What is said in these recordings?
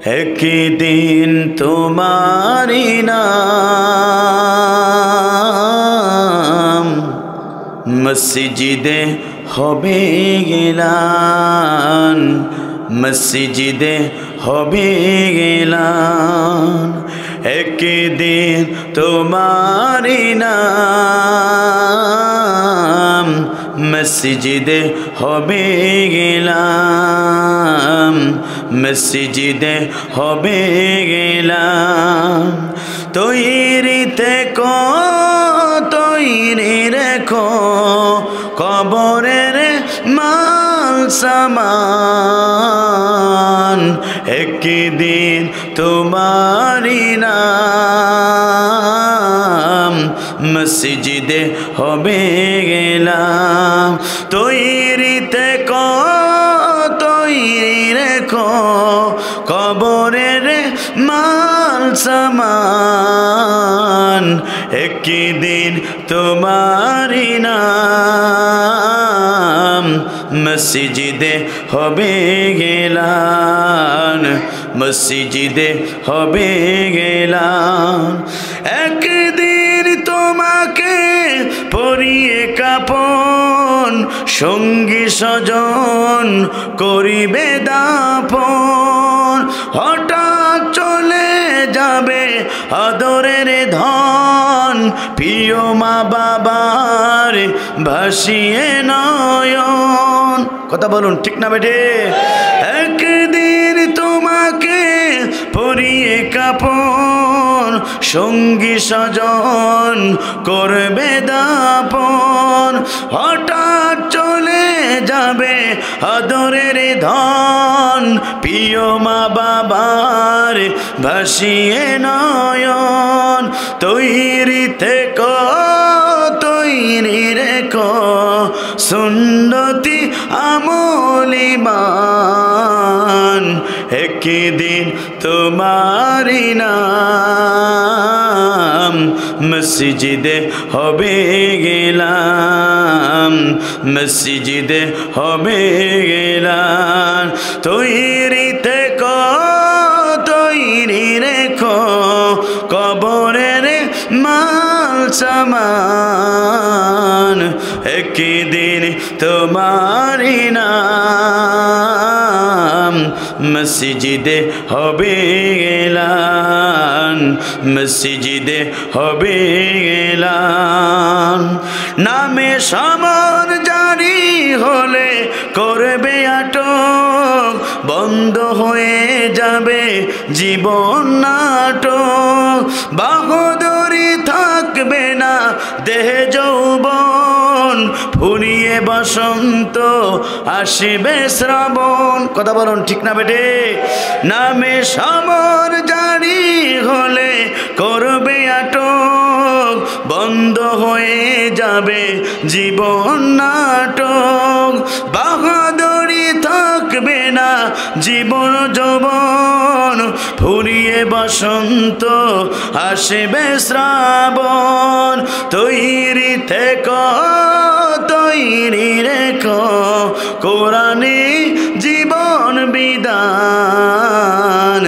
একদিন তোমারি নাম মসজিদে হবে গেলান, মসজিদে হবে গেলান। একদিন তোমারি নাম মসজিদে হবে গেলাম, মসজিদে হবে গেলাম। তৈরি থেকো, তৈরি রেখো কবরের মাল সামান। একদিন তোমারি নাম মসজিদে হবে গেলাম। তৈরি থেকো, তৈরি রেখো কবরের মাল সামান। একদিন তোমারি নাম মসজিদে হবে গেলান, মসজিদে হবে গেলান। একদিন তোমাকে পরিয়ে কাপন, সঙ্গী স্বজন করিবে দাপন। হঠাৎ চলে যাবে আদরের ধন, প্রিয় মা বাবার ভাসিয়ে নয়ন। কথা বলুন ঠিক না বেটে? একদিন তোমাকে পরিয়ে কাপন, সঙ্গী স্বজন করবে দাপন। হঠাৎ চলে যাবে আদরের ধন, প্রিয় মা বাবার ভাসিয়ে নয়ন। তৈরি থেকো, তৈরি রেখো সুন্নতি আমল ঈমান। একদিন তোমারি নাম মসজিদে হবে গেলাম, মসজিদে হবে গেলাম। তৈরি থেকো, তৈরি রেখো কবরের মাল সামান। একদিন তোমারি নাম মসজিদে হবে গেলান, মসজিদে হবে গেলান। নামে সমন জারি হলে করবে আটক, বন্ধ হয়ে যাবে জীবন নাটক। বাহাদুরি থাকবে না দেহে যৌবন, ফুরিয়ে বসন্ত আসিবে শ্রাবণ। কথা বলুন ঠিক না বেটে? নামে সমর জারি হলে করবে আটক, বন্ধ হয়ে যাবে জীবন নাটক। বাহাদুরি থাকবে না জীবন যৌবন, ফুরিয়ে বসন্ত আসিবে শ্রাবণ। তৈরি থেকো, তৈরি রেখো কোরআনে জীবন বিধান।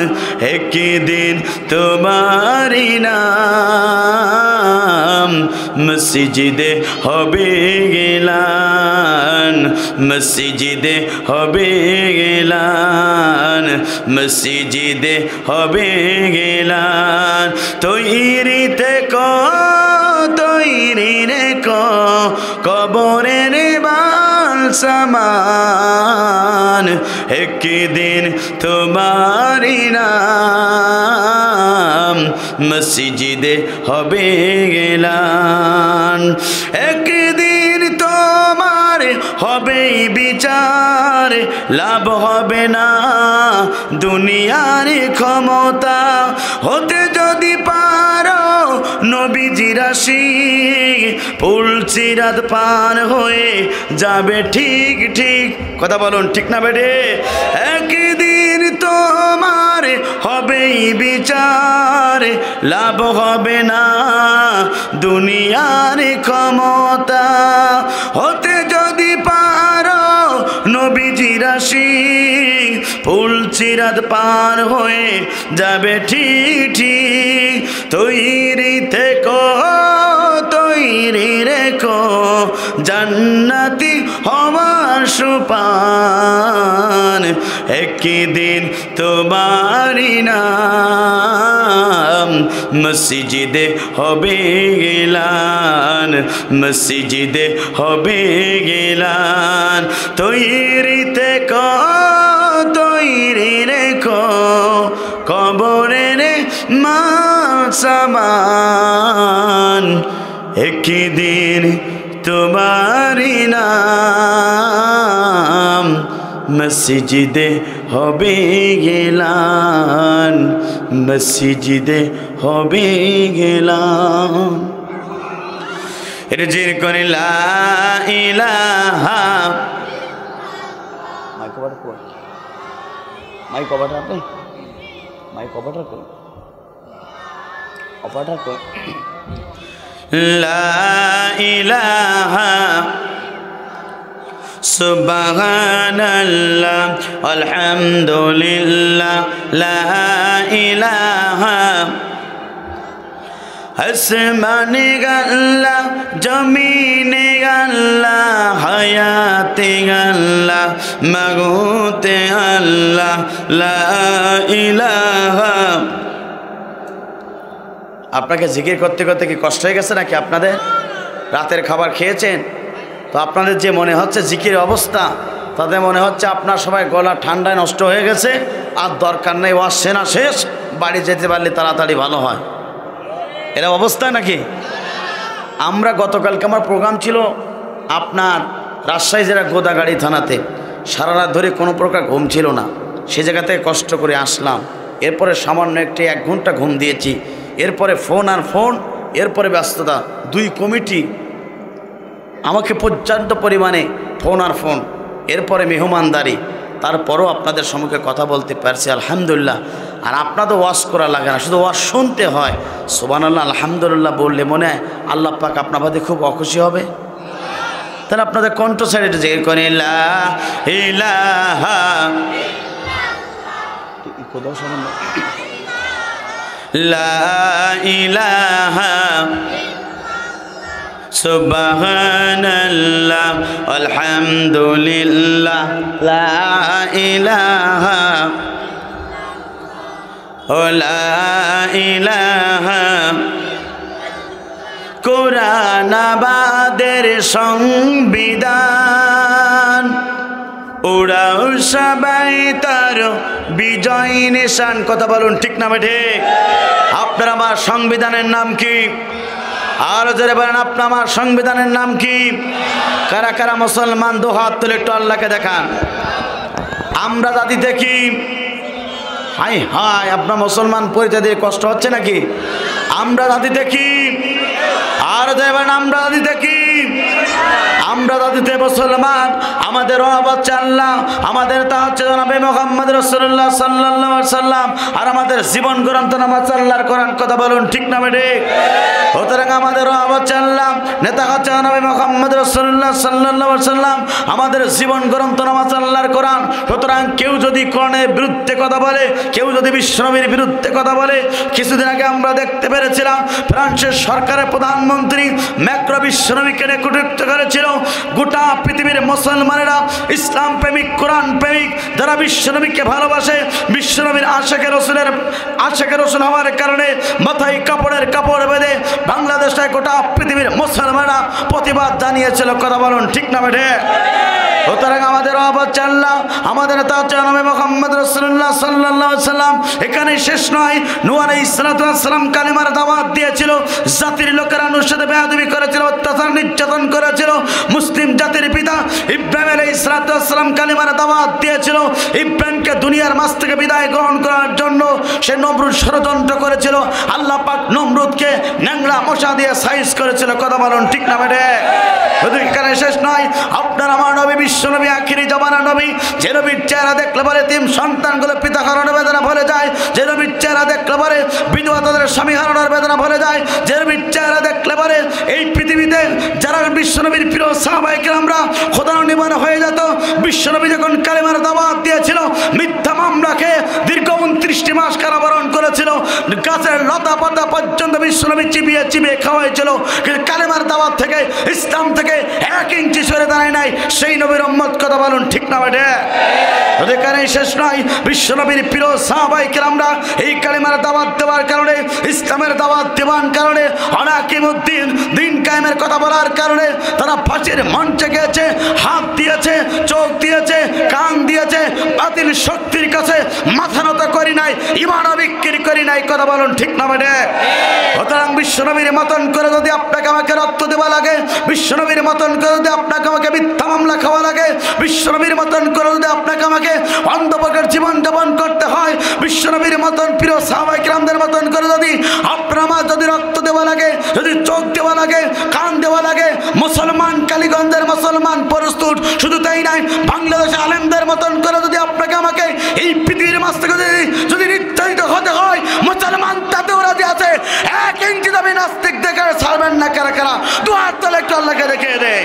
একদিন তোমারি নাম মসজিদে হবে গেলান, মসজিদে হবে গেলান, মসজিদে হবে গেলান। তৈরি থেকো, তৈরি রেখো কবরের মাল সামান। একদিন তোমারি নাম মসজিদে হবে গেলান। একদিন তোমার হবে বিচার, লাভ হবে না দুনিয়ার ক্ষমতা। হতে যদি পারো নবীজির আশিক, পুলসিরাত পার হয়ে যাবে ঠিক ঠিক। কথা বলুন ঠিক না বেটে? একদিন তোমার হবে বিচার, লাভ হবে না দুনিয়ার ক্ষমতা। হতে যদি পারো নবীজির আশিক, ফুল সিরাত পার হয়ে যাবে ঠিক তৈরি থেকো তৈরি রেখো জান্নাতি হওয়ার সুপান একদিন তোমারই নাম মসজিদে হবে গেলান মসজিদে হবে গেলান তৈরি থেকো তৈরি রেখো কবরের সামান একদিন তোমারই নাম মসজিদে হবে গেলান মসজিদে হবে গেলান জির করে লা ইলাহা মাইক অপারেটর আপনি মাইক অপারেটর করুন অপারেটর করুন লা ইলাহা সুবহানাল্লাহ আলহামদুলিল্লাহ লা ইলাহা আসমানে আল্লাহ জমিনে আল্লাহ হায়াতে আল্লাহ মাগুতে আল্লাহ লা ইলাহা। আপনাকে জিকির করতে করতে কি কষ্ট হয়ে গেছে নাকি? আপনাদের রাতের খাবার খেয়েছেন তো আপনাদের যে মনে হচ্ছে জিকির অবস্থা তাতে মনে হচ্ছে আপনার সবাই গলা ঠান্ডায় নষ্ট হয়ে গেছে আর দরকার নেই ওয়াজ সেনা শেষ বাড়ি যেতে পারলে তাড়াতাড়ি ভালো হয় এরা অবস্থা নাকি? আমরা গতকালকে আমার প্রোগ্রাম ছিল আপনার রাজশাহী জেলা গোদাগাড়ি থানাতে সারা রাত ধরে কোনো প্রকার ঘুম ছিল না সে জায়গা থেকে কষ্ট করে আসলাম এরপরে সামান্য একটি 1 ঘন্টা ঘুম দিয়েছি এরপরে ফোন আর ফোন এরপরে ব্যস্ততা 2 কমিটি আমাকে পর্যাপ্ত পরিমাণে ফোন আর ফোন এরপরে মেহমানদারি তারপরও আপনাদের সম্মুখে কথা বলতে পারছি আলহামদুলিল্লাহ। আর আপনাদের ওয়াজ করা লাগে না শুধু ওয়াজ শুনতে হয় সুবহানাল্লাহ আলহামদুলিল্লাহ বললে মনে হয় আল্লাহ পাক আপনার প্রতি খুব অখুশি হবে। তাহলে আপনাদের কণ্ঠ সাইডে জিকির করে লা ইলাহা লা ইলাহা সুবহানাল্লাহ আলহামদুলিল্লাহ লা ইলাহা লা ইলাহা। কোরআন আমাদের সংবিধান ওরাও সবাই তার বিজয় নিশান। কথা বলুন ঠিক না ঠিক? আপনার আমার সংবিধানের নাম কি? আর জোরে বলেন আপনার আমার সংবিধানের নাম কি? কারা কারা মুসলমান 2 হাত তুলে একটু আল্লাহকে দেখান। আমরা জাতিতে কি হাই হাই আপনার মুসলমান পরিচয় দিয়ে কষ্ট হচ্ছে নাকি? আমরা জাতিতে কি? আর জোরে বলেন আমরা জাতিতে কি? আমরা জাতিতে মুসলমান আমাদের রব হচ্ছে আল্লাহ আমাদের তা হচ্ছে জনাবে মুহাম্মদ রাসূলুল্লাহ সাল্লাল্লাহু আলাইহি সাল্লাম আর আমাদের জীবন গ্রন্থ নামাজ আল্লাহর কোরআন। কথা বলুন ঠিক না ঠিক? সুতরাং আমাদের রব হচ্ছে আল্লাহ নেতা হচ্ছে জনাবে মুহাম্মদ রাসূলুল্লাহ সাল্লাল্লাহু আলাইহি সাল্লাম আমাদের জীবন গ্রন্থ নামাজ আল্লাহর কোরআন। সুতরাং কেউ যদি কোরআনের বিরুদ্ধে কথা বলে কেউ যদি বিশ্বনবীর বিরুদ্ধে কথা বলে কিছুদিন আগে আমরা দেখতে পেরেছিলাম ফ্রান্সের সরকারের প্রধানমন্ত্রী ম্যাক্রো বিশ্বনবীকে নিয়ে কটূক্তি করেছিল। গোটা পৃথিবীর মুসলমানেরা ইসলাম প্রেমিক কোরআন প্রেমিক যারা বিশ্বনবীকে ভালোবাসে বিশ্বনবীর আশিকে রসুল হওয়ার কারণে মাথায় কাপড়ের কাপড় বেঁধে বাংলাদেশে গোটা পৃথিবীর মুসলমানেরা প্রতিবাদ জানিয়েছিল। কথা বলুন ঠিক না বেঠে? সুতরাং আমাদের হচ্ছে আল্লাহ আমাদের নেতা হচ্ছে নবী মুহাম্মদ রাসূলুল্লাহ সাল্লাল্লাহু আলাইহি সাল্লাম। এখানেই শেষ নয় নূহ আলাইহিস সালাম কালিমার দাওয়াত দিয়েছিল জাতির লোকেরা নূহের সাথে বেয়াদবি করেছিল অত্যাচার নির্যাতন করেছিল। মুসলিম জাতির পিতা ইব্রাহিম আলাইহিস সালাম কালিমার দাওয়াত দিয়েছিল ইব্রাহিমকে দুনিয়ার মাঝ থেকে বিদায় গ্রহণ করার জন্য সে নমরুদ ষড়যন্ত্র করেছিল। আল্লাহ পাক নমরুদকে ন্যাংরা মশা দিয়ে সাইজ করেছিল। কথা বলুন ঠিক না বেঠে? শুধু এখানে শেষ নয় আপনার আমার নবী বিশ্বনবী আখিরি জামানা নবী যে নবীর চেহারা দেখলে পরে 3 সন্তানগুলো পিতা হারানোর বেদনা ভুলে যায় যে নবীর চেহারা দেখলে পরে বিধবা তাদের স্বামী হারানোর বেদনা ভুলে যায় যে নবীর চেহারা দেখলে পরে এই পৃথিবীতে যারা বিশ্বনবীর প্রিয় সাহাবায়ে কেরামরা খোদার নির্ভর হয়ে যেত। বিশ্বনবী যখন কালেমার দাওয়াত দিয়েছিল, মিথ্যা মামলাকে দীর্ঘ 29টি মাস কারাবরণ করেছিল, গাছের লতা পাতা পর্যন্ত বিশ্বনবী চিবিয়ে চিবিয়ে খাওয়াইছিল, কিন্তু কালেমার দাওয়াত থেকে, ইসলাম থেকে 1 ইঞ্চি সরে দাঁড়ায় নাই। সেই নবীর উম্মত, কথা বলুন ঠিক না বেটে? এখানেই শেষ নয়, বিশ্বনবীর প্রিয় সাহাবায়ে কেরামরা এই কালেমার দাওয়াত দেওয়ার কারণে, ইসলামের দাওয়াত দেওয়ার কারণে, হাকিমউদ্দিন দিন কায়েমের কথা বলার কারণে তারা ফাঁসির মঞ্চে গিয়েছে, হাত দিয়েছে, চোখ দিয়েছে, কান দিয়েছে, বাতিল শক্তির কাছে মাথা নত করি নাই, ঈমানও বিক্রি করি নাই। কথা বলুন ঠিক না বেটে? সুতরাং বিশ্বনবীর মতন করে যদি আপনাকে আমাকে রক্ত দেওয়া লাগে, বিশ্বনবীর মতন করে যদি আপনাকে আমাকে মিথ্যা মামলা খাওয়া লাগে, বিশ্বনবীর মতন করে যদি আপনাকে আমাকে অন্ধভাবে জীবনযাপন করতে হয়, বিশ্বনবীর মতন প্রিয় সাহাবায়ে কেরামদের মতন করে যদি আপনার আমার যদি রক্ত দেওয়া লাগে, যদি চোখ দেওয়া লাগে, কান দেওয়া লাগে, মুসলমান কালীগঞ্জের মুসলমান প্রস্তুত। শুধু তাই নাই, বাংলাদেশে আলেমদের মতন করে যদি আপনাকে আমাকে এই পৃথিবীর মাছ থেকে যদি নির্যাতিত হতে হয়, মুসলমান তাতেও রাজি আছে। 1 ইঞ্চি দাবি নাস্তিক দেখে ছাড়বেন না। কারা কারা দুহাত তলে একটু আল্লাহকে দেখিয়ে দেয়।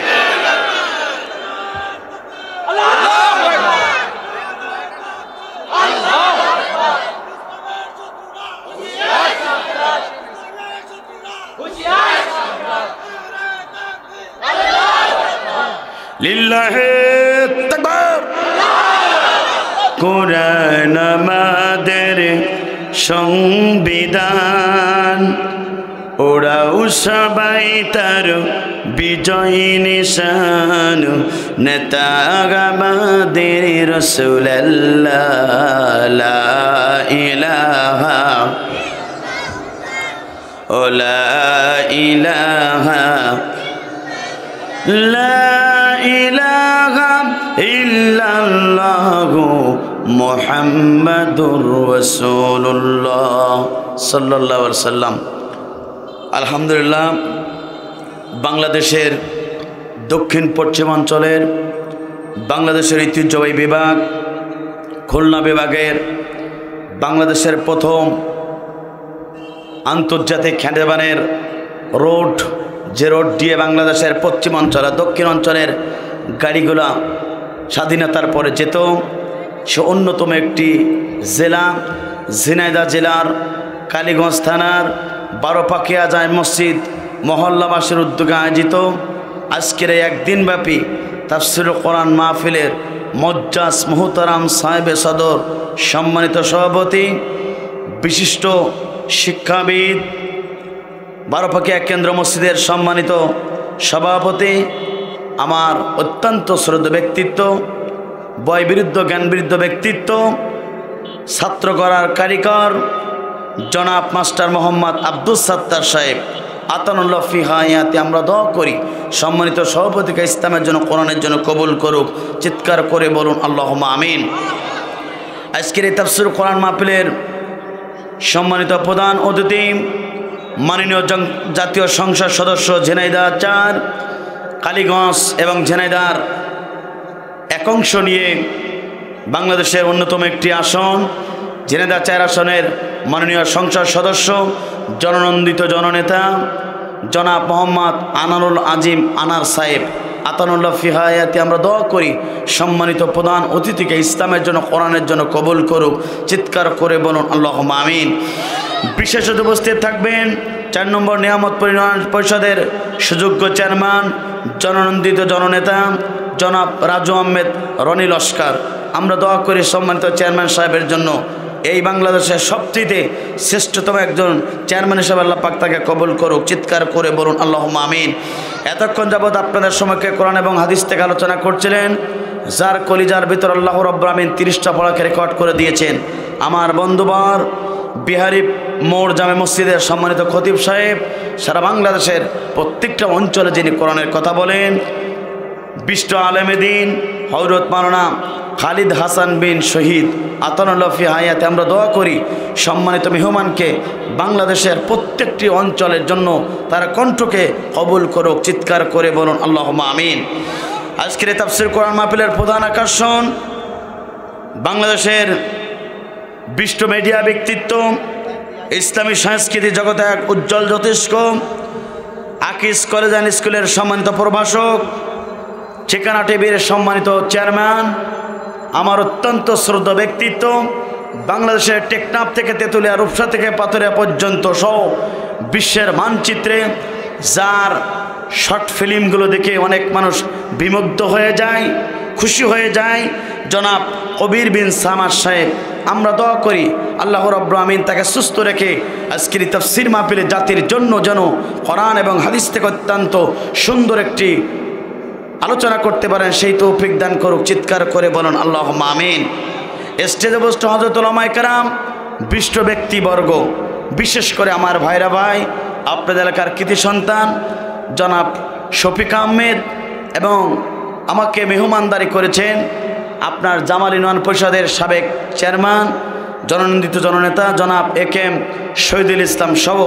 লিল্লাহে তাকবীর। কোরআন আমাদের সংবিধান, ওরাও সবাই তার বিজয় নিশান। নেতা আমাদের রাসূলুল্লাহ, লা ইলাহা ও লা ইলাহা লা ইলাহা ইল্লাল্লাহু মুহাম্মাদুর রাসূলুল্লাহ সাল্লাল্লাহু আলাইহি ওয়াসাল্লাম। আলহামদুলিল্লাহ, বাংলাদেশের দক্ষিণ পশ্চিমাঞ্চলের বাংলাদেশের ঐতিহ্যবাহী বিভাগ খুলনা বিভাগের বাংলাদেশের প্রথম আন্তর্জাতিক খ্যাতিমানের রোড, যে রোড দিয়ে বাংলাদেশের পশ্চিমাঞ্চল দক্ষিণ অঞ্চলের গাড়িগুলা স্বাধীনতার পরে যেত, সে অন্যতম একটি জেলা, ঝিনাইদহ জেলার কালীগঞ্জ থানার 12 পাকিয়া জামে মসজিদ মহল্লাবাসীর উদ্যোগে আয়োজিত আজকের এই একদিনব্যাপী তাফসীরুল কোরআন মাহফিলের মজ্জাজ মুহতারাম সাহেবে সদর, সম্মানিত সভাপতি, বিশিষ্ট শিক্ষাবিদ, 12 পাকিয়া কেন্দ্র মসজিদের সম্মানিত সভাপতি, আমার অত্যন্ত শ্রদ্ধেয় ব্যক্তিত্ব, বয়বৃদ্ধ জ্ঞানবৃদ্ধ ব্যক্তিত্ব, ছাত্র গড়ার কারিগর জনাব মাস্টার মোহাম্মদ আব্দুস সাত্তার সাহেব, আতানুল্লাহ ফি হায়াতি। আমরা দোয়া করি সম্মানিত সভাপতিকে ইসলামের জন্য, কোরআনের জন্য কবুল করুক। চিৎকার করে বলুন আল্লাহুম্মা আমিন। আজকের এই তাফসীরুল কোরআন মাহফিলের সম্মানিত প্রধান অতিথি, মাননীয় জাতীয় সংসদ সদস্য ঝিনাইদহ 4, কালীগঞ্জ এবং ঝিনাইদহর এক অংশ নিয়ে বাংলাদেশের অন্যতম একটি আসন, ঝিনাইদহ 4 আসনের মাননীয় সংসদ সদস্য, জননন্দিত জননেতা জনাব মোহাম্মদ আনারুল আজিম আনার সাহেব, আতানুল্লাহ ফি হায়াতি। আমরা দোয়া করি সম্মানিত প্রধান অতিথিকে ইসলামের জন্য, কোরআনের জন্য কবুল করুক। চিৎকার করে বলুন আল্লাহুম্মা আমিন। বিশেষ উপস্থিত থাকবেন 4 নম্বর নিয়ামত পরিষদের সুযোগ্য চেয়ারম্যান, জননন্দিত জননেতা জনাব রাজু আহমেদ রনি লস্কর। আমরা দোয়া করি সম্মানিত চেয়ারম্যান সাহেবের জন্য, এই বাংলাদেশের সবচেয়ে শ্রেষ্ঠতম একজন চেয়ারম্যান হিসেবে আল্লাহ পাক তাকে কবুল করুক। চিৎকার করে বলুন আল্লাহুম্মা আমিন। এতক্ষণ যাবৎ আপনাদের সময়কে কোরআন এবং হাদিস থেকে আলোচনা করছিলেন, যার কলিজার ভিতর আল্লাহ রাব্বুল আমিন 30টা পড়াকে রেকর্ড করে দিয়েছেন। আমার বন্ধুবার বিহারি মোড় জামে মসজিদের সম্মানিত খতিব সাহেব, সারা বাংলাদেশের প্রত্যেকটা অঞ্চলে যিনি কোরআনের কথা বলেন, বিষ্ট আলেমে দ্বীন হযরত মাওলানা খালিদ হাসান বিন শহীদ আতানুল্লাহ ফি হায়াতে। আমরা দোয়া করি সম্মানিত মেহমানকে বাংলাদেশের প্রত্যেকটি অঞ্চলের জন্য তার কণ্ঠকে কবুল করুক। চিৎকার করে বলুন আল্লাহুম্মা আমিন। আজকের তাফসীর কোরআন মাহফিলের প্রধান আকর্ষণ বাংলাদেশের বিষ্ট মিডিয়া ব্যক্তিত্ব, ইসলামী সংস্কৃতি জগতে এক উজ্জ্বল জ্যোতিষ্ক, আকিস কলেজ অ্যান্ড স্কুলের সম্মানিত প্রভাষক, ঠিকানা টিভির সম্মানিত চেয়ারম্যান, আমার অত্যন্ত শ্রদ্ধা ব্যক্তিত্ব, বাংলাদেশের টেকনাফ থেকে তেঁতুলিয়া, রূপসা থেকে পাথরিয়া পর্যন্ত সহ বিশ্বের মানচিত্রে যার শর্ট ফিল্মগুলো দেখে অনেক মানুষ বিমুগ্ধ হয়ে যায়, খুশি হয়ে যায়, জনাব কবির বিন সামাদ সাহেব, আমরা দোয়া করি আল্লাহ রাব্বুল আমিন তাকে সুস্থ রেখে আজকের তাফসীর মাহফিলে জাতির জন্য যেন কোরআন এবং হাদিস থেকে অত্যন্ত সুন্দর একটি আলোচনা করতে পারেন, সেই তৌফিক দান করুক। চিৎকার করে বলুন আল্লাহুম্মা আমিন। স্টেজে বসে হযরত উলামায়ে কেরাম, বিশিষ্ট ব্যক্তিবর্গ, বিশেষ করে আমার ভাইরা ভাই, আপনাদের এলাকার কৃতি সন্তান জনাব শফিক আহমেদ, এবং আমাকে মেহমানদারি করেছেন আপনার জামাল ইউনিয়ন পরিষদের সাবেক চেয়ারম্যান, জননন্দিত জননেতা জনাব একেএম শহীদুল ইসলাম সহ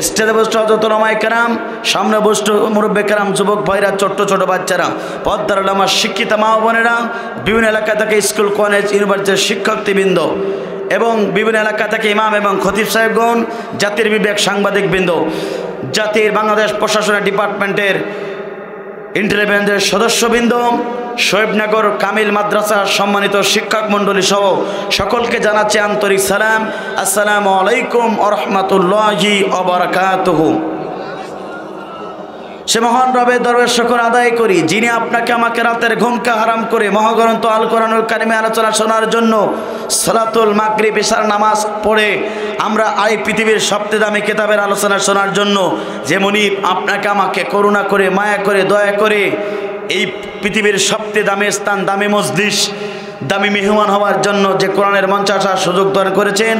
স্টেজে বসে হযরত উলামায়ে কেরাম, সামনে বসে মুরব্বি কেরাম, যুবক ভাইরা, ছোট্ট ছোট বাচ্চারা, পর্দার আড়ালে আমার শিক্ষিত মা বোনেরা, বিভিন্ন এলাকা থেকে স্কুল, কলেজ, ইউনিভার্সিটির শিক্ষার্থীবৃন্দ এবং বিভিন্ন এলাকা থেকে ইমাম এবং খতিব সাহেবগণ, জাতির বিবেক সাংবাদিকবৃন্দ, জাতির বাংলাদেশ প্রশাসনের ডিপার্টমেন্টের ইন্টেলিজেন্সের সদস্যবৃন্দ, শোয়েবনগর কামিল মাদ্রাসার সম্মানিত শিক্ষক মণ্ডলী সহ সকলকে জানাচ্ছি আন্তরিক সালাম। আসসালামু আলাইকুম ওয়া রাহমাতুল্লাহি ওয়া বারাকাতুহু। সে মহান রবের দরবারে শুকর আদায় করি, যিনি আপনাকে আমাকে রাতের ঘুমকে হারাম করে মহাগ্রন্থ আল কোরআনুল কারিমে আলোচনা শোনার জন্য সালাতুল মাগরিব ইশার নামাজ পড়ে আমরা এই পৃথিবীর সবচেয়ে দামি কিতাবের আলোচনা শোনার জন্য যেমনি আপনাকে আমাকে করুণা করে, মায়া করে, দয়া করে এই পৃথিবীর সবচেয়ে দামি স্থান, দামি মজলিস, দামি মেহমান হওয়ার জন্য যে কোরআনের মঞ্চে আসার সুযোগ দান করেছেন,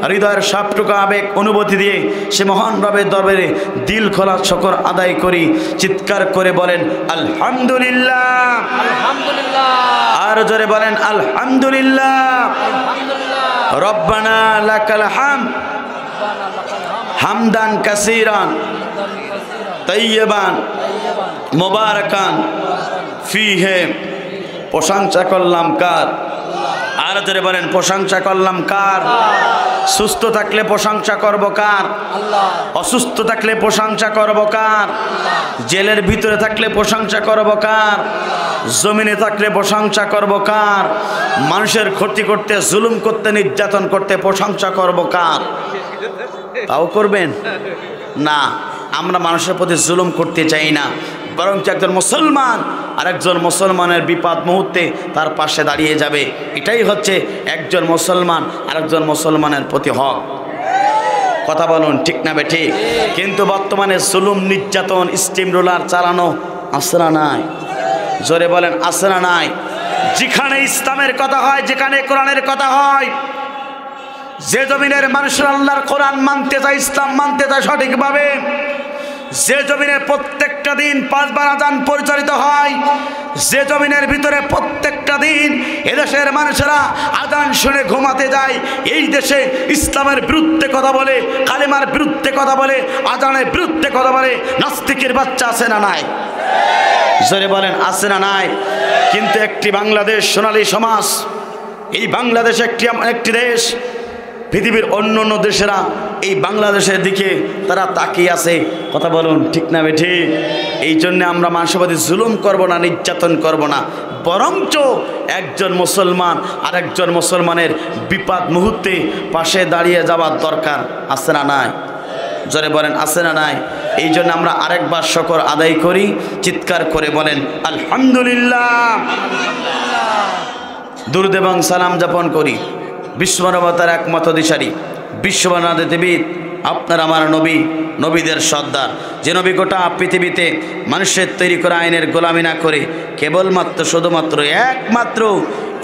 হৃদয়ের সবটুকু আবেগ অনুভূতি দিয়ে সে মহান রবের দরবারে দিল খোলা শুকর আদায় করি। চিৎকার করে বলেন আলহামদুলিল্লাহ, আলহামদুলিল্লাহ, আর জোরে বলেন আলহামদুলিল্লাহ। রব্বানা লাকাল হামদ হামদান কাসীরান তাইয়্যিবান মুবারাকান ফিহে। প্রশংসা করলাম কার? আর জোরে বলেন প্রশংসা করলাম কার? সুস্থ থাকলে প্রশংসা করব কার? অসুস্থ থাকলে প্রশংসা করব কার? জেলের ভিতরে থাকলে প্রশংসা করব কার? জমিনে থাকলে প্রশংসা করব কার? মানুষের ক্ষতি করতে, জুলুম করতে, নির্যাতন করতে প্রশংসা করব কার? তাও করবেন না। আমরা মানুষের প্রতি জুলুম করতে চাই না, বরং একজন মুসলমান আর একজন মুসলমানের বিপদ মুহূর্তে তার পাশে দাঁড়িয়ে যাবে, এটাই হচ্ছে একজন মুসলমান আর একজন মুসলমানের প্রতি হক। কথা বলুন ঠিক না বেঠিক? কিন্তু বর্তমানে জুলুম, নির্যাতন, স্টিম রোলার চালানো আছে না নাই? জোরে বলেন আছে না নাই? যেখানে ইসলামের কথা হয়, যেখানে কোরআনের কথা হয়, যে জমিনের মানুষের আল্লাহর কোরআন মানতে চায়, ইসলাম মানতে চায় সঠিকভাবে, যে জমিনে প্রত্যেকটা দিন 5 বার আযান পরিচালিত হয়, যে জমিনের ভিতরে প্রত্যেকটা দিন এদেশের মানুষেরা আযান শুনে ঘুমাতে যায়, এই দেশে ইসলামের বিরুদ্ধে কথা বলে, কালেমার বিরুদ্ধে কথা বলে, আযানের বিরুদ্ধে কথা বলে নাস্তিকের বাচ্চা আছে না নাই? জোরে বলেন আছে না নাই? কিন্তু একটি বাংলাদেশ সোনালী সমাজ, এই বাংলাদেশ একটি দেশ, পৃথিবীর অন্য অন্য দেশেরা এই বাংলাদেশের দিকে তারা তাকিয়ে আছে। কথা বলুন ঠিক না বেঠিক? এই জন্য আমরা মানুষের প্রতি জুলুম করব না, নির্যাতন করব না, বরঞ্চ একজন মুসলমান আর একজন মুসলমানের বিপদ মুহূর্তে পাশে দাঁড়িয়ে যাওয়ার দরকার আছে না নাই? জোরে বলেন আছে না নাই? এই জন্য আমরা আরেকবার শুকর আদায় করি, চিৎকার করে বলেন আলহামদুলিল্লাহ। দুরূদ এবং সালাম যাপন করি বিশ্বমানবতার একমাত্র দিশারি, বিশ্বমানবতাবিদ, আপনার আমার নবী, নবীদের সর্দার, যে নবী গোটা পৃথিবীতে মানুষের তৈরি করা আইনের গোলামি না করে কেবলমাত্র শুধুমাত্র একমাত্র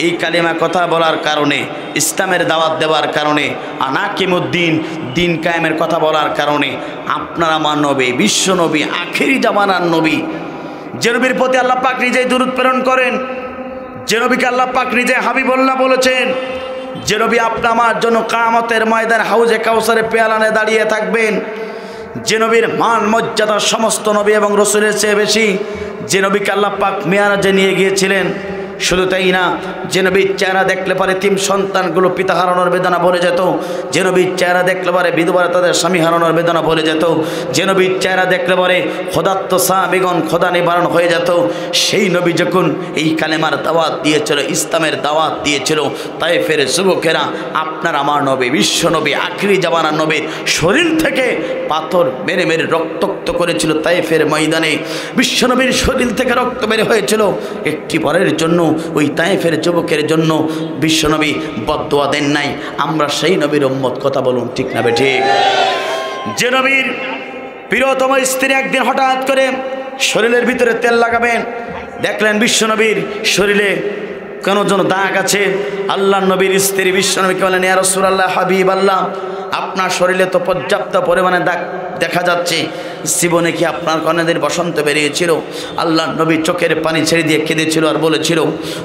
এই কালিমা কথা বলার কারণে, ইসলামের দাওয়াত দেওয়ার কারণে, আনাকিমুদ্দিন, দিন কায়েমের কথা বলার কারণে আপনার আমার নবী, বিশ্ব নবী, আখেরি জামানার নবী, যে নবীর প্রতি আল্লাহ পাক নিজেই দুরূদ প্রেরণ করেন, যে নবীকে আল্লাহ পাক নিজে হাবিবুল্লাহ বলেছেন, যে নবী আপনি আমার জন্য কিয়ামতের ময়দানে হাউজে কাউসারে পেয়ালানে দাঁড়িয়ে থাকবেন, যে নবীর মান মর্যাদা সমস্ত নবী এবং রসুলের চেয়ে বেশি, যে নবীকে আল্লাহ পাক মেরাজে নিয়ে গিয়েছিলেন, শুধু তাই না, যে নবীর চেহারা দেখলে পরে তিন সন্তানগুলো পিতা হারানোর বেদনা ভরে যেত, যে নবীর চেহারা দেখলে পরে বিধবারা তাদের স্বামী হারানোর বেদনা ভরে যেত, যে নবীর চেহারা দেখলে পরে খোদাত্ম সাহাবীগণ খোদা নিবারণ হয়ে যেত, সেই নবী যখন এই কালেমার দাওয়াত দিয়েছিল, ইসলামের দাওয়াত দিয়েছিল, তায়েফের যুবকেরা আপনার আমার নবী বিশ্ব নবী আখিরি জামানার নবীর শরীর থেকে পাথর মেরে মেরে রক্তাক্ত করেছিল। তায়েফের ময়দানে বিশ্বনবীর শরীর থেকে রক্ত বের হয়েছিল। একটি পরের জন্য ওই তায়েফের যুবকের জন্য বিশ্বনবী বদদোয়া দেন নাই। আমরা সেই নবীর উম্মত, কথা বলুন ঠিক না বেঠিক? যে নবীর প্রিয়তম স্ত্রী একদিন হঠাৎ করে শরীরের ভিতরে তেল লাগাবেন, দেখলেন বিশ্বনবীর শরীরে কেন যেন দাগ আছে। আল্লাহ নবীর স্ত্রী বিশ্বনবীকে বলেন, ইয়া রাসূলুল্লাহ, হাবিব আল্লাহ, আপনার শরীরে তো পর্যাপ্ত পরিমাণে দাগ দেখা যাচ্ছে, জীবনে কি আপনার কন্যাদের বসন্ত বেরিয়েছিল? আল্লাহ নবী চোখের পানি ছেড়ে দিয়ে কেঁদেছিল আর বলেছিল,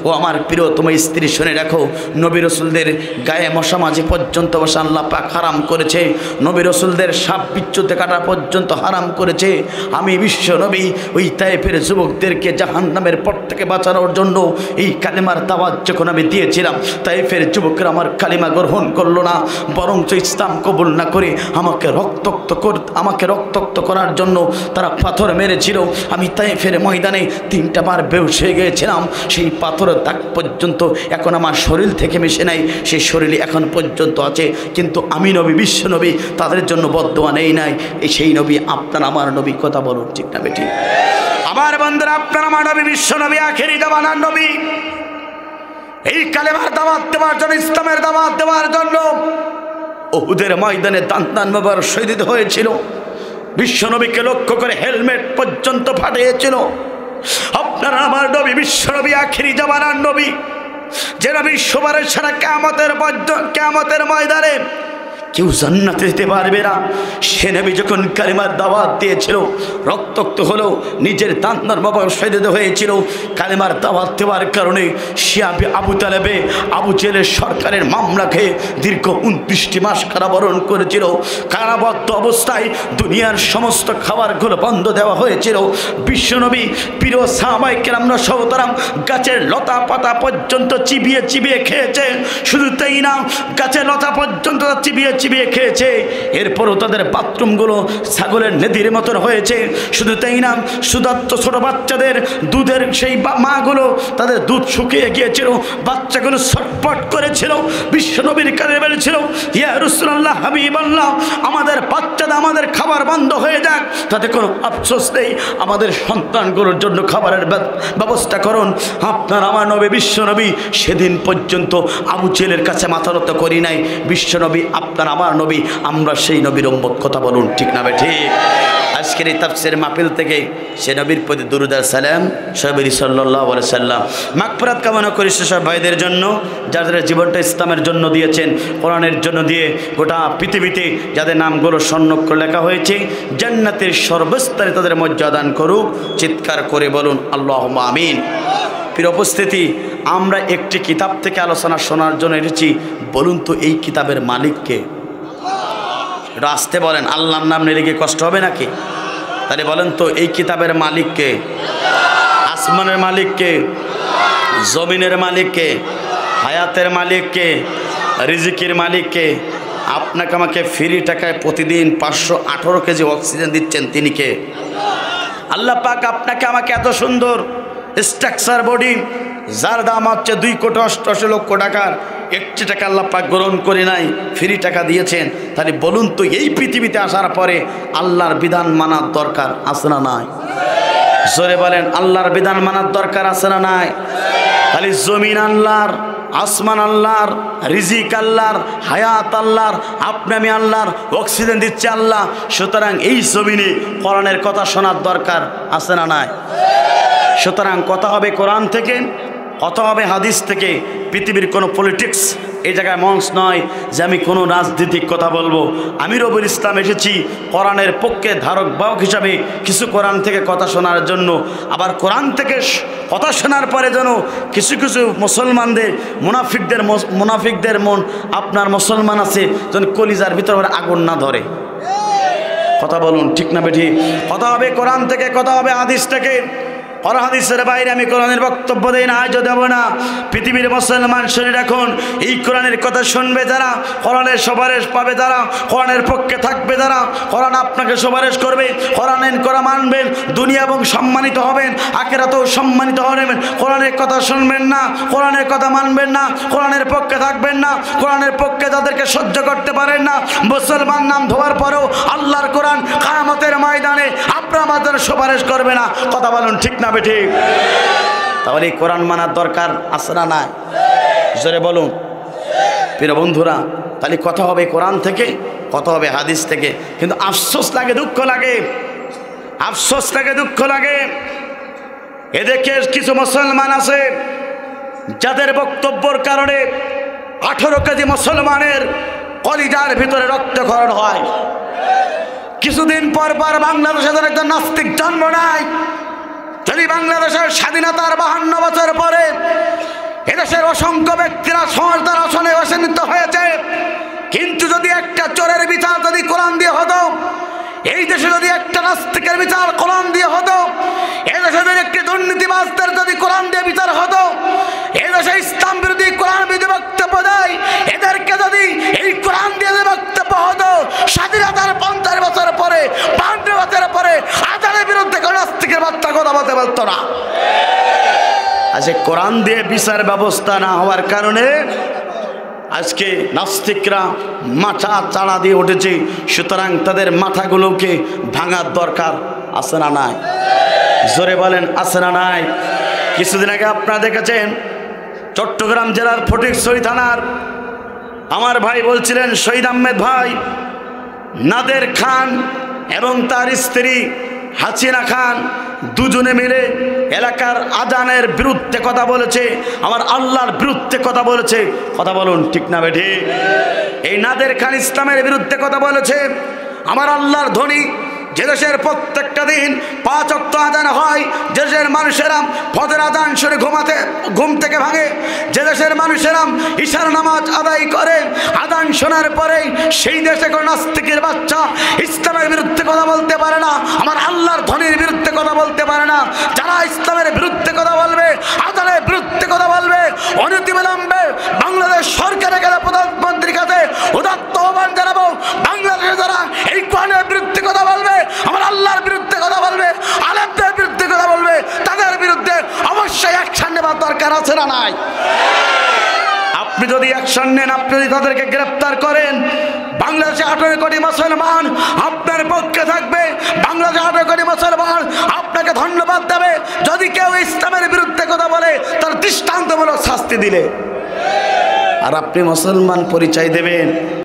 ও আমার প্রিয়তম স্ত্রী, শুনে রাখো, নবী রসুলদের গায়ে মশা মাঝি পর্যন্ত বসা আল্লাহ পাক হারাম করেছে, নবী রসুলদের সাপ বিচ্যুতে কাটা পর্যন্ত হারাম করেছে। আমি বিশ্ব নবী ওই তায়েফের যুবকদেরকে জাহান্নামের পথ থেকে বাঁচানোর জন্য এই কালিমার দাওয়াত যখন আমি দিয়েছিলাম, তায়েফের যুবকরা আমার কালিমা গ্রহণ করলো না, বরঞ্চ ইসলাম কবুল না করে আমাকে রক্তাক্ত করার জন্য তারা পাথর মেরেছিল। আমি তায়েফের ময়দানে 3টা বার বেহুশ হয়ে গিয়েছিলাম। সেই পাথরের দাগ পর্যন্ত এখন আমার শরীর থেকে মিশে নাই, সেই শরীরে এখন পর্যন্ত আছে। কিন্তু আমি নবী বিশ্ব নবী তাদের জন্য বদদোয়া নেই নাই। সেই নবী আপনার আমার নবী, কথা বলুন ঠিক না বেঠিক? আমার বন্ধুরা, আপনার আমার নবী বিশ্ব নবী আখেরি জামানার নবী, এই কালেমার দাওয়াত দেওয়ার জন্য, ইসলামের দাওয়াত দেওয়ার জন্য উহুদের ময়দানে দান মোবারক শহীদ হয়েছিল। বিশ্বনবীকে লক্ষ্য করে হেলমেট পর্যন্ত ফাটিয়েছিল। আপনারা আমার নবী বিশ্বনবী আখিরি জামানার নবী, যে নবী সুপারিশ ছাড়া কিয়ামতের ময়দানে কেউ জান্নাতে যেতে পারবে না, সে নবী যখন কালিমার দাওয়াত দিয়েছিল, রক্তাক্ত হলো, নিজের দান্তার বাবা শহীদ হয়েছিল। কালিমার দাওয়াত দেওয়ার কারণে শিয়াবে আবু তালেবে আবু জেলের সরকারের মামলা খেয়ে দীর্ঘ 29টি মাস কারাবরণ করেছিল। কারাবদ্ধ অবস্থায় দুনিয়ার সমস্ত খাবারগুলো বন্ধ দেওয়া হয়েছিল। বিশ্বনবী প্রিয় সাহাবায়ে কেরামরা সহতরাম গাছের লতা পাতা পর্যন্ত চিবিয়ে চিবিয়ে খেয়েছে। শুধু তাই না, গাছের লতা পর্যন্ত চিবিয়ে খেয়েছে। এরপরও তাদের বাথরুমগুলো ছাগলের নেদির মতন হয়েছে। শুধু তাই না, সুদাত্ত ছোট বাচ্চাদের দুধের সেই মাগুলো তাদের দুধ শুকিয়ে গিয়েছিল, বাচ্চাগুলো ছটফট করেছিল। বিশ্বনবীর কানে বলেছিল, ইয়া রাসূলুল্লাহ, হাবিবাল্লাহ, আমাদের বাচ্চাদের আমাদের খাবার বন্ধ হয়ে যাক, তাতে কোনো আফসোস নেই, আমাদের সন্তানগুলোর জন্য খাবারের ব্যবস্থা করুন। আপনার আমার নবী বিশ্বনবী সেদিন পর্যন্ত আবু জেলের কাছে মাথা নত করি নাই। বিশ্বনবী আপনার আমার নবী, আমরা সেই নবীর উম্মত, কথা বলুন ঠিক না ঠিক? আজকের এই তাফসীর মাহফিল থেকে সে নবীর প্রতি দুরূদ আর সালাম সাহাবী সাল্লাল্লাহু আলাইহি সাল্লাম মাগফিরাত কামনা করি সেসব ভাইদের জন্য যাদের জীবনটা ইসলামের জন্য দিয়েছেন, কোরআনের জন্য দিয়ে গোটা পৃথিবীতে যাদের নামগুলো স্বর্ণাক্ষরে লেখা হয়েছে, জান্নাতের সর্বস্তরে তাদের মর্যাদা দান করুক। চিৎকার করে বলুন আল্লাহুম্মা আমিন। প্রিয় উপস্থিতি, আমরা একটি কিতাব থেকে আলোচনা শোনার জন্য এসেছি। বলুন তো এই কিতাবের মালিককে? এটা আসতে বলেন, আল্লাহর নাম নিলে কি কষ্ট হবে নাকি? তাহলে বলেন তো এই কিতাবের মালিককে? আসমানের মালিককে, জমিনের মালিককে, হায়াতের মালিককে, রিজিকের মালিককে? আপনাকে আমাকে ফ্রি টাকায় প্রতিদিন 518 কেজি অক্সিজেন দিচ্ছেন, তিনি কে? আল্লাহ পাক আপনাকে আমাকে এত সুন্দর স্ট্রাকচার বডি, যার দাম হচ্ছে 2,88,00,000 টাকার, 1 টাকা আল্লাহ পাক গ্রহণ করে নাই, ফ্রি টাকা দিয়েছেন। তাহলে বলুন তো এই পৃথিবীতে আসার পরে আল্লাহর বিধান মানার দরকার আছে না নাই? জোরে বলেন, আল্লাহর বিধান মানার দরকার আছে না নাই? খালি জমিন আল্লাহর, আসমান আল্লাহর, রিজিক আল্লাহর, হায়াত আল্লাহর, আপনি আমি আল্লাহর, অক্সিজেন দিচ্ছে আল্লাহ। সুতরাং এই জমিনে কোরআনের কথা শোনার দরকার আছে না নাই? সুতরাং কথা হবে কোরআন থেকে, কথা হবে হাদিস থেকে। পৃথিবীর কোনো পলিটিক্স এই জায়গায় মঞ্চ নয় যে আমি কোনো রাজনৈতিক কথা বলবো। আমি রবিউল ইসলাম এসেছি কোরআনের পক্ষে ধারক বাহক হিসাবে কিছু কোরআন থেকে কথা শোনার জন্য। আবার কোরআন থেকে কথা শোনার পরে যেন কিছু কিছু মুসলমানদের মুনাফিকদের মন, আপনার মুসলমান আছে যেন কলিজার ভিতরে আগুন না ধরে। কথা বলুন ঠিক না বেঠি? কথা হবে কোরআন থেকে, কথা হবে হাদিস থেকে, আর হাদিসের বাইরে আমি কোরআনের বক্তব্য দেই না, আজও দেব না। পৃথিবীর মুসলমান শুনে রাখুন, এই কোরআনের কথা শুনবে যারা, কোরআনের সুপারিশ পাবে যারা, কোরআনের পক্ষে থাকবে যারা, কোরআন আপনাকে সুপারিশ করবে, কোরআনের করা মানবেন, দুনিয়া এবং সম্মানিত হবেন, আখিরাতেও সম্মানিত হবেন। কোরআনের কথা শুনবেন না, কোরআনের কথা মানবেন না, কোরআনের পক্ষে থাকবেন না, কোরআনের পক্ষে যাদেরকে সহ্য করতে পারেন না, মুসলমান নাম ধোয়ার পরেও আল্লাহর কোরআন কিয়ামতের ময়দানে আপনার আমাদের সুপারিশ করবে না। কথা বলুন ঠিক না ঠিক? তাহলে এই কোরআন মানার দরকার আছে না নাই? জোরে বলুন প্রিয় বন্ধুরা। তাহলে কথা হবে কোরআন থেকে, কথা হবে হাদিস থেকে। কিন্তু আফসোস লাগে, দুঃখ লাগে, আফসোস লাগে, দুঃখ লাগে। এদেরকে কিছু মুসলমান আছে যাদের বক্তব্যের কারণে 18 কেজি মুসলমানের কলিজার ভিতরে রক্তক্ষরণ হয়। কিছুদিন পর পর বাংলাদেশে একজন নাস্তিক জন্ম নেয়। যদি বাংলাদেশের স্বাধীনতার 52 বছর পরে এদেশের অসংখ্য ব্যক্তিরা সমাজদার আসনে আসীন হয়েছে, কিন্তু যদি একটা চোরের বিচার যদি কোরআন দিয়ে হতো, এই দেশে যদি একটা নাস্তিকের বিচার কোরআন দিয়ে হতো, এই দেশে যদি একটি দুর্নীতিবাজদের যদি কোরআন দিয়ে বিচার হতো, এই দেশে ইসলাম বিরোধী কোরআন বিরোধী বক্তব্য দেয় এদেরকে যদি এই কোরআন দিয়ে বক্তব্য হতো, স্বাধীনতার 50 বছর পরে 52 বছর পরে আজানের বিরুদ্ধে কোন নাস্তিকের বার্তা কথা বলতে পারতো না। আজ কোরআন দিয়ে বিচার ব্যবস্থা না হওয়ার কারণে আজকে নাস্তিকরা মাথা চাড়া দিয়ে উঠেছে। সুতরাং তাদের মাথাগুলোকে ভাঙার দরকার আছে না নাই? জোরে বলেন আছে না নাই? কিছুদিন আগে আপনারা দেখেছেন চট্টগ্রাম জেলার ফটিকছড়ি থানার আমার ভাই বলছিলেন, শহীদ আহমেদ ভাই, নাদের খান এবং তার স্ত্রী হাসিনা খান দুজনে মিলে এলাকার আজানের বিরুদ্ধে কথা বলেছে, আমার আল্লাহর বিরুদ্ধে কথা বলেছে। কথা বলুন ঠিক না বেঠি? এই নাদের খান ইসলামের বিরুদ্ধে কথা বলেছে। আমার আল্লাহর ধ্বনি যে দেশের প্রত্যেকটা দিন 5 ওয়াক্ত আজান হয়, যে দেশের মানুষেরা ফজর আজান শুনে ঘুম থেকে ভাঙে, যে দেশের মানুষেরা ঈশার নামাজ আদায় করে আজান শোনার পরে সেই দেশে কোনো নাস্তিকের বাচ্চা ইসলামের বিরুদ্ধে কথা বলতে পারে না, আমার আল্লাহর ধ্বনির বিরুদ্ধে কথা বলতে পারে না। যারা ইসলামের বিরুদ্ধে কথা বলবে, আজানের বিরুদ্ধে কথা বলবে, অনতিবিলম্বে বাংলাদেশ সরকারের কাছে, প্রধানমন্ত্রীর কাছে উদাত্ত আহ্বান জানাবো, বাংলাদেশে যারা এই কোরআনের বিরুদ্ধে কথা বলবে, আমার আল্লাহর বিরুদ্ধে কথা বলবে, আলেমদের বিরুদ্ধে কথা বলবে, তাদের বিরুদ্ধে অবশ্যই অ্যাকশন নেওয়ার দরকার আছে না নাই? আপনি যদি অ্যাকশন নেন, আপনি যদি তাদেরকে গ্রেফতার করেন, বাংলাদেশে 18 কোটি মুসলমান আপনার পক্ষে থাকবে, বাংলাদেশে 18 কোটি মুসলমান আপনাকে ধন্যবাদ দেবে যদি কেউ ইসলামের বিরুদ্ধে কথা বলে তার দৃষ্টান্তমূলক শাস্তি দিলে। আর আপনি মুসলমান পরিচয় দেবেন।